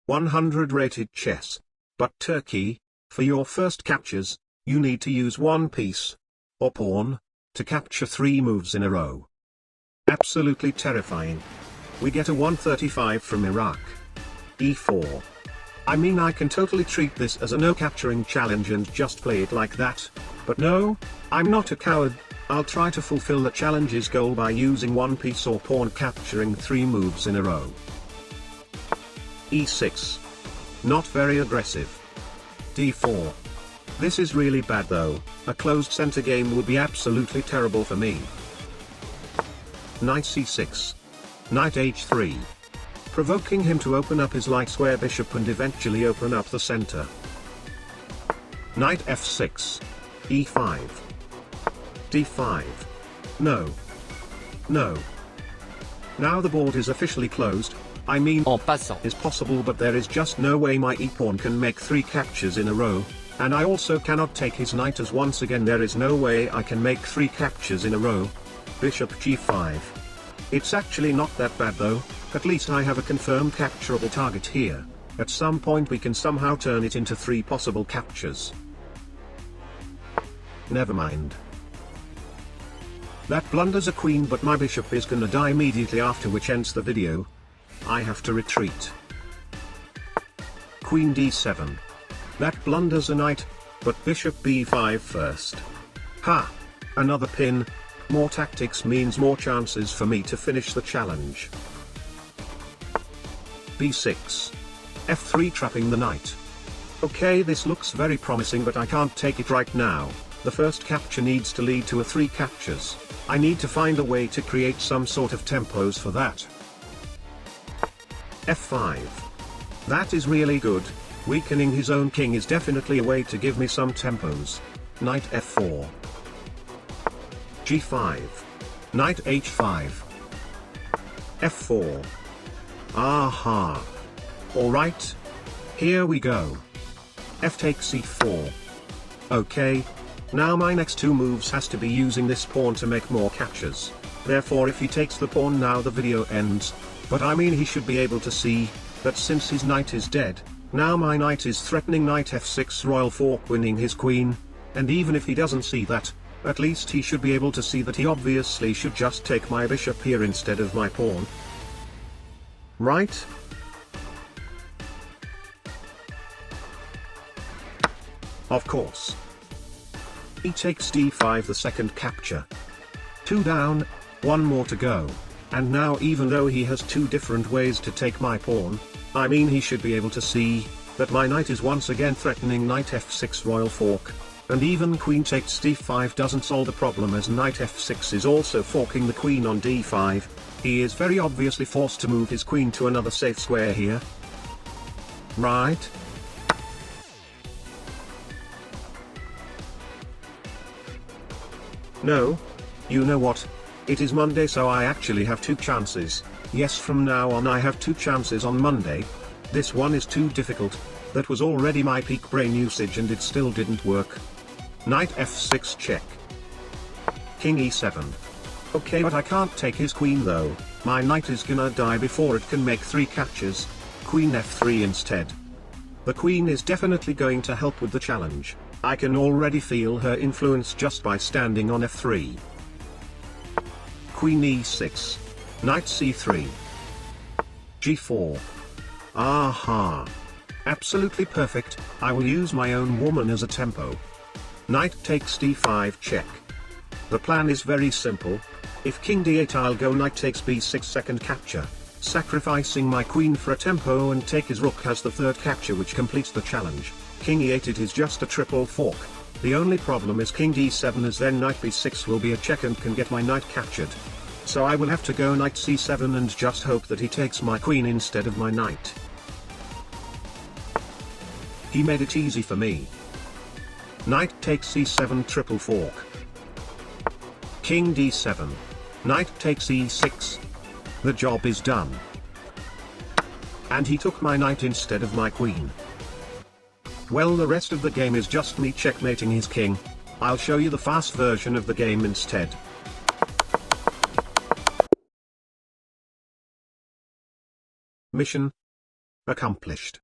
100 rated chess. But Turkey, for your first captures, you need to use one piece, or pawn, to capture 3 moves in a row. Absolutely terrifying. We get a 135 from Iraq. E4. I mean, I can totally treat this as a no capturing challenge and just play it like that, but no, I'm not a coward. I'll try to fulfill the challenge's goal by using one piece or pawn capturing 3 moves in a row. E6. Not very aggressive. D4. This is really bad though, a closed center game would be absolutely terrible for me. Knight C6. Knight H3. Provoking him to open up his light square bishop and eventually open up the center. Knight F6. E5. D5. No. No. Now the board is officially closed. I mean, en passant is possible, but there is just no way my e-pawn can make 3 captures in a row, and I also cannot take his knight, as once again there is no way I can make 3 captures in a row. Bishop G5. It's actually not that bad though, at least I have a confirmed capturable target here. At some point we can somehow turn it into 3 possible captures. Never mind. That blunders a queen, but my bishop is gonna die immediately after, which ends the video. I have to retreat. Queen D7. That blunders a knight, but bishop B5 first. Ha! Another pin. More tactics means more chances for me to finish the challenge. B6. F3, trapping the knight. Okay, this looks very promising, but I can't take it right now. The first capture needs to lead to 3 captures. I need to find a way to create some sort of tempos for that. F5. That is really good. Weakening his own king is definitely a way to give me some tempos. Knight F4. G5. Knight H5. F4. Aha. Alright. Here we go. F takes C4. Okay. Now my next 2 moves has to be using this pawn to make more captures. Therefore if he takes the pawn now the video ends. But I mean, he should be able to see that since his knight is dead, now my knight is threatening knight F6 royal fork, winning his queen. And even if he doesn't see that, at least he should be able to see that he obviously should just take my bishop here instead of my pawn. Right? Of course. He takes D5, the second capture. 2 down, 1 more to go. And now even though he has 2 different ways to take my pawn, I mean, he should be able to see that my knight is once again threatening knight F6 royal fork. And even queen takes D5 doesn't solve the problem, as knight F6 is also forking the queen on D5. He is very obviously forced to move his queen to another safe square here. Right? No. You know what? It is Monday, so I actually have 2 chances. Yes, from now on I have 2 chances on Monday. This one is too difficult. That was already my peak brain usage and it still didn't work. Knight F6 check. King E7. Okay, but I can't take his queen though. My knight is gonna die before it can make 3 captures. Queen F3 instead. The queen is definitely going to help with the challenge. I can already feel her influence just by standing on F3. Queen E6. Knight C3. G4. Aha. Absolutely perfect. I will use my own woman as a tempo. Knight takes D5 check. The plan is very simple. If king D8, I'll go knight takes B6 second capture, sacrificing my queen for a tempo, and take his rook as the 3rd capture, which completes the challenge. King E8, it is just a triple fork. The only problem is king D7, as then knight B6 will be a check and can get my knight captured. So I will have to go knight C7 and just hope that he takes my queen instead of my knight. He made it easy for me. Knight takes C7 triple fork. King D7. Knight takes E6. The job is done. And he took my knight instead of my queen. Well, the rest of the game is just me checkmating his king. I'll show you the fast version of the game instead. Mission. Accomplished.